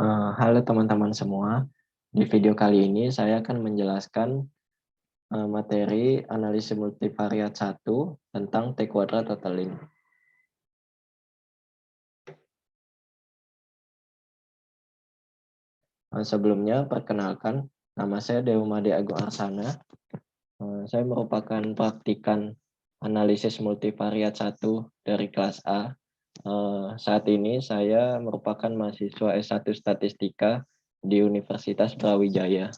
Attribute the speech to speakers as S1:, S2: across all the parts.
S1: Halo teman-teman semua, di video kali ini saya akan menjelaskan materi analisis multivariat 1 tentang T kuadrat totaling. Sebelumnya, perkenalkan, nama saya Dewumade Agung Arsana. Saya merupakan praktikan analisis multivariat 1 dari kelas A. Saat ini saya merupakan mahasiswa S1 Statistika di Universitas Brawijaya.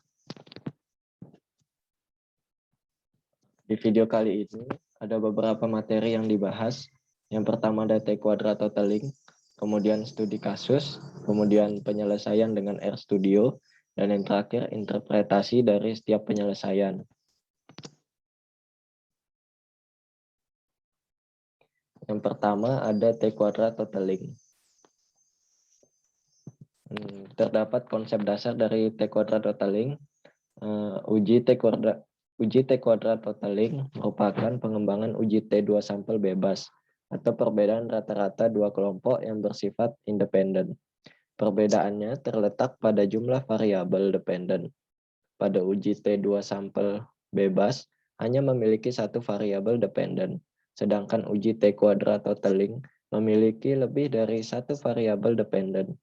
S1: Di video kali ini ada beberapa materi yang dibahas. Yang pertama ada T kuadrat totaling, kemudian studi kasus, kemudian penyelesaian dengan RStudio, dan yang terakhir interpretasi dari setiap penyelesaian. Yang pertama ada T kuadrat totaling. Terdapat konsep dasar dari T kuadrat totaling. Uji T kuadrat totaling merupakan pengembangan uji T2 sampel bebas atau perbedaan rata-rata dua kelompok yang bersifat independen. Perbedaannya terletak pada jumlah variabel dependen. Pada uji T2 sampel bebas hanya memiliki satu variabel dependen, sedangkan uji T kuadrat totaling memiliki lebih dari satu variabel dependen.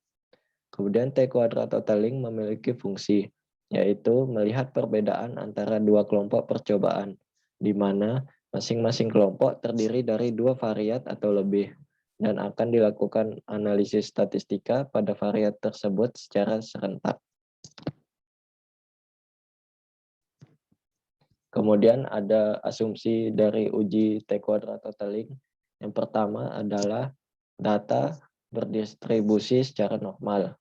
S1: Kemudian T kuadrat totaling memiliki fungsi, yaitu melihat perbedaan antara dua kelompok percobaan, di mana masing-masing kelompok terdiri dari dua variat atau lebih, dan akan dilakukan analisis statistika pada variat tersebut secara serentak. Kemudian ada asumsi dari uji T kuadrat totaling. Yang pertama adalah data berdistribusi secara normal.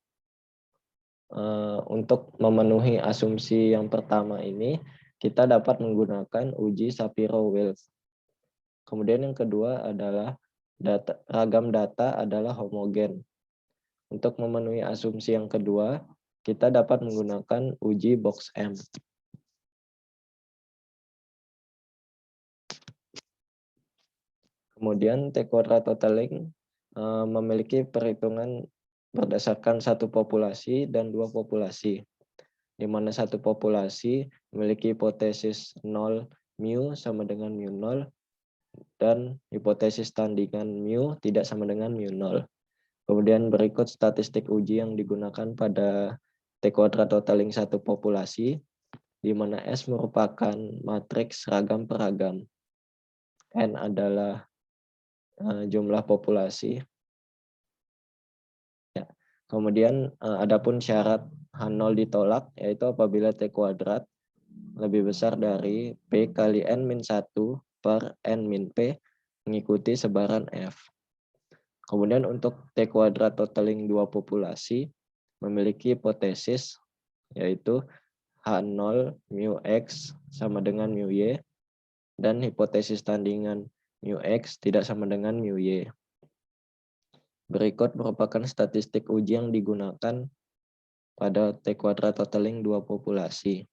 S1: Untuk memenuhi asumsi yang pertama ini, kita dapat menggunakan uji Shapiro-Wilks. Kemudian yang kedua adalah ragam data adalah homogen. Untuk memenuhi asumsi yang kedua, kita dapat menggunakan uji Box-M. Kemudian T kuadrat totaling memiliki perhitungan berdasarkan satu populasi dan dua populasi, di mana satu populasi memiliki hipotesis 0 mu sama dengan mu 0 dan hipotesis tandingan mu tidak sama dengan mu 0. Kemudian berikut statistik uji yang digunakan pada T kuadrat totaling satu populasi, di mana S merupakan matriks ragam peragam. N adalah jumlah populasi. Ya. Kemudian adapun syarat H0 ditolak, yaitu apabila T kuadrat lebih besar dari P kali N-1 per N-P mengikuti sebaran F. Kemudian untuk T kuadrat totaling dua populasi memiliki hipotesis, yaitu H0 mu X sama dengan mu Y, dan hipotesis tandingan mu X tidak sama dengan mu Y. Berikut merupakan statistik uji yang digunakan pada T kuadrat totaling dua populasi.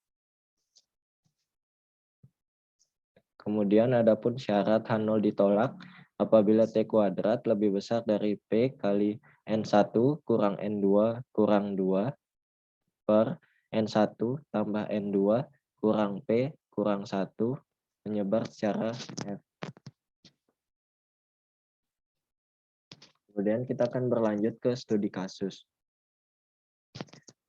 S1: Kemudian adapun syarat H0 ditolak apabila T kuadrat lebih besar dari P kali N1 kurang N2 kurang 2 per N1 tambah N2 kurang P kurang 1 menyebar secara F. Kemudian kita akan berlanjut ke studi kasus.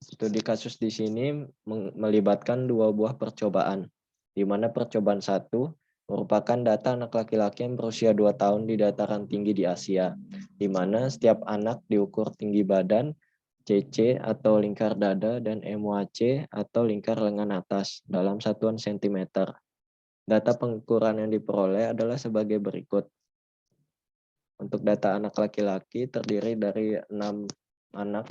S1: Studi kasus di sini melibatkan dua buah percobaan, di mana percobaan 1 merupakan data anak laki-laki yang berusia 2 tahun di dataran tinggi di Asia, di mana setiap anak diukur tinggi badan, CC atau lingkar dada, dan MOAC atau lingkar lengan atas dalam satuan sentimeter. Data pengukuran yang diperoleh adalah sebagai berikut. Untuk data anak laki-laki terdiri dari 6 anak.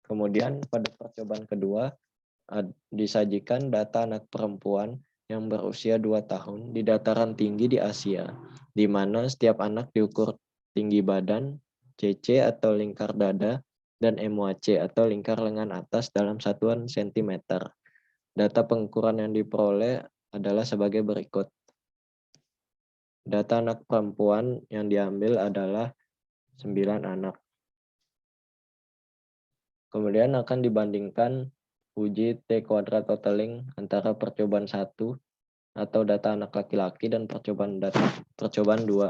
S1: Kemudian pada percobaan kedua disajikan data anak perempuan yang berusia 2 tahun di dataran tinggi di Asia, di mana setiap anak diukur tinggi badan, CC atau lingkar dada, dan MOAC atau lingkar lengan atas dalam satuan sentimeter. Data pengukuran yang diperoleh adalah sebagai berikut. Data anak perempuan yang diambil adalah 9 anak. Kemudian akan dibandingkan uji T kuadrat totaling antara percobaan 1 atau data anak laki-laki dan percobaan 2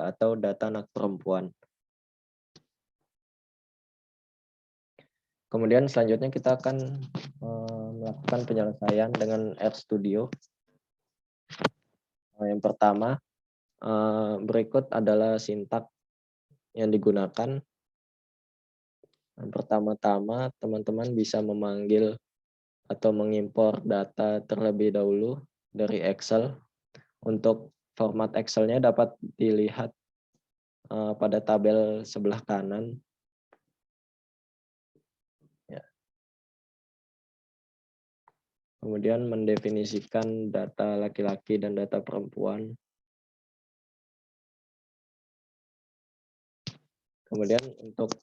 S1: atau data anak perempuan. Kemudian selanjutnya kita akan melakukan penyelesaian dengan RStudio. Yang pertama, berikut adalah sintak yang digunakan. Yang pertama-tama, teman-teman bisa memanggil atau mengimpor data terlebih dahulu dari Excel. Untuk format Excel-nya dapat dilihat pada tabel sebelah kanan. Ya. Kemudian mendefinisikan data laki-laki dan data perempuan. Kemudian untuk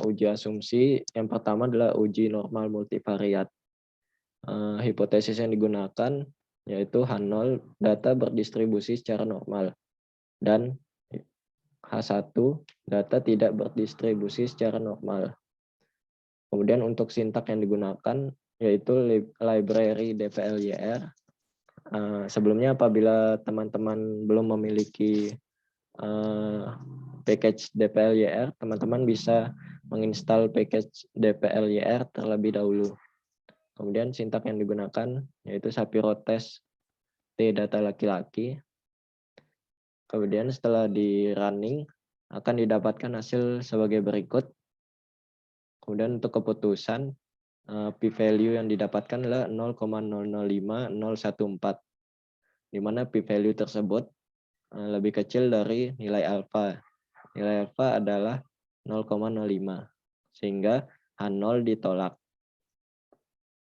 S1: uji asumsi, yang pertama adalah uji normal multivariat. Hipotesis yang digunakan yaitu H0, data berdistribusi secara normal, dan H1, data tidak berdistribusi secara normal. Kemudian untuk sintak yang digunakan yaitu library DPLYR. Sebelumnya apabila teman-teman belum memiliki package DPLYR, teman-teman bisa menginstal package DPLYR terlebih dahulu. Kemudian sintak yang digunakan yaitu Sapirotest T data laki-laki. Kemudian setelah di running akan didapatkan hasil sebagai berikut. Kemudian untuk keputusan p-value yang didapatkan adalah 0,005014, di mana p-value tersebut lebih kecil dari nilai alfa. Nilai alfa adalah 0,05, sehingga H0 ditolak.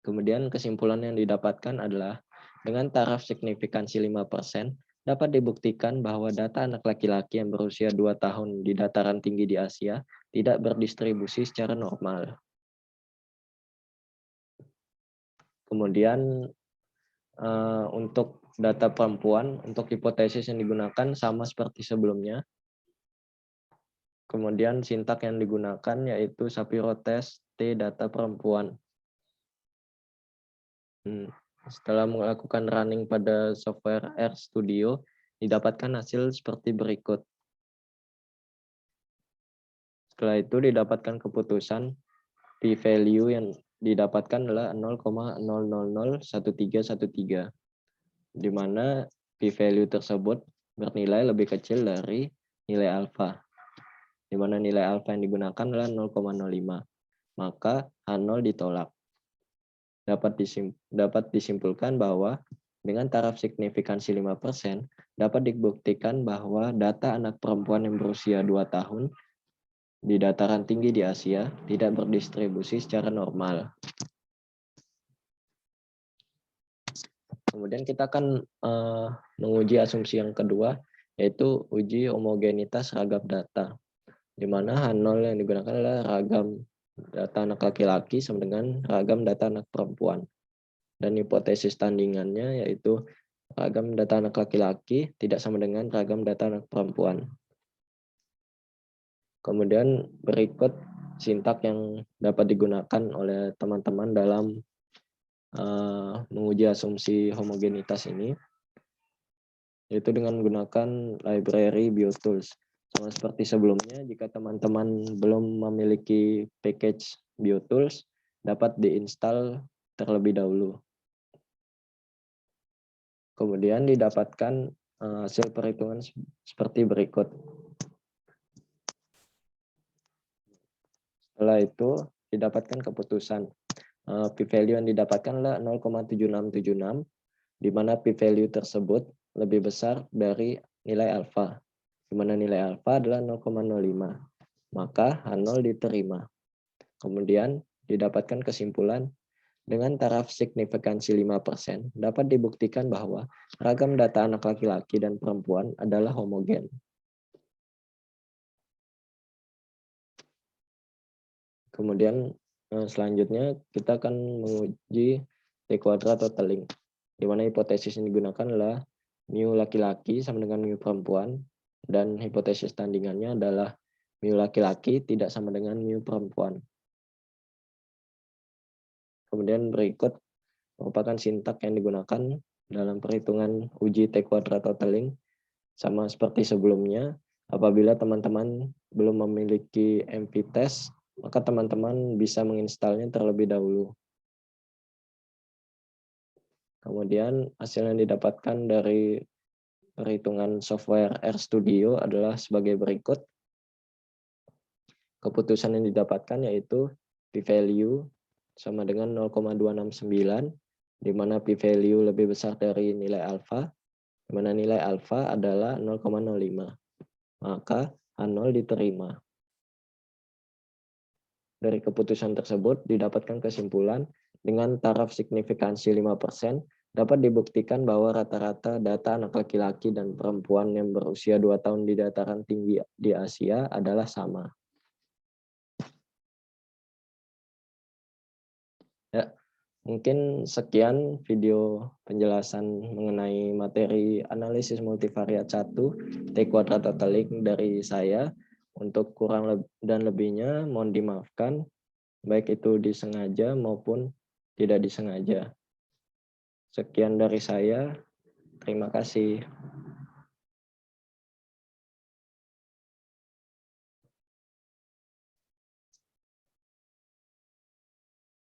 S1: Kemudian kesimpulan yang didapatkan adalah dengan taraf signifikansi 5%, dapat dibuktikan bahwa data anak laki-laki yang berusia 2 tahun di dataran tinggi di Asia tidak berdistribusi secara normal. Kemudian untuk data perempuan, untuk hipotesis yang digunakan sama seperti sebelumnya. Kemudian sintak yang digunakan yaitu Sapirotest T data perempuan. Setelah melakukan running pada software RStudio, didapatkan hasil seperti berikut. Setelah itu didapatkan keputusan p-value yang didapatkan adalah 0,0001313, di mana p-value tersebut bernilai lebih kecil dari nilai alfa, di mana nilai alfa yang digunakan adalah 0,05. Maka H0 ditolak. Dapat disimpulkan bahwa dengan taraf signifikansi 5%, dapat dibuktikan bahwa data anak perempuan yang berusia 2 tahun di dataran tinggi di Asia tidak berdistribusi secara normal. Kemudian kita akan menguji asumsi yang kedua, yaitu uji homogenitas ragam data, di mana H0 yang digunakan adalah ragam data anak laki-laki sama dengan ragam data anak perempuan. Dan hipotesis tandingannya yaitu ragam data anak laki-laki tidak sama dengan ragam data anak perempuan. Kemudian berikut sintak yang dapat digunakan oleh teman-teman dalam menguji asumsi homogenitas ini, yaitu dengan menggunakan library BioTools. Sama seperti sebelumnya, jika teman-teman belum memiliki package BioTools, dapat diinstal terlebih dahulu. Kemudian didapatkan hasil perhitungan seperti berikut. Setelah itu didapatkan keputusan. P-value yang didapatkan adalah 0,7676, di mana P-value tersebut lebih besar dari nilai alfa, di mana nilai alfa adalah 0,05. Maka H0 diterima. Kemudian didapatkan kesimpulan, dengan taraf signifikansi 5%, dapat dibuktikan bahwa ragam data anak laki-laki dan perempuan adalah homogen. Kemudian selanjutnya kita akan menguji T kuadrat totaling, di mana hipotesis yang digunakan adalah mu laki-laki sama dengan mu perempuan, dan hipotesis tandingannya adalah mu laki-laki tidak sama dengan mu perempuan. Kemudian berikut merupakan sintak yang digunakan dalam perhitungan uji T kuadrat totaling. Sama seperti sebelumnya, apabila teman-teman belum memiliki MV-Test, maka teman-teman bisa menginstalnya terlebih dahulu. Kemudian hasil yang didapatkan dari perhitungan software RStudio adalah sebagai berikut. Keputusan yang didapatkan yaitu p-value sama dengan 0,269, di mana p-value lebih besar dari nilai alfa, di mana nilai alfa adalah 0,05. Maka H0 diterima. Dari keputusan tersebut didapatkan kesimpulan dengan taraf signifikansi 5%, dapat dibuktikan bahwa rata-rata data anak laki-laki dan perempuan yang berusia 2 tahun di dataran tinggi di Asia adalah sama. Ya, mungkin sekian video penjelasan mengenai materi analisis multivariat 1 T kuadrat totaling dari saya. Untuk kurang dan lebihnya mohon dimaafkan, baik itu disengaja maupun tidak disengaja. Sekian dari saya, terima kasih.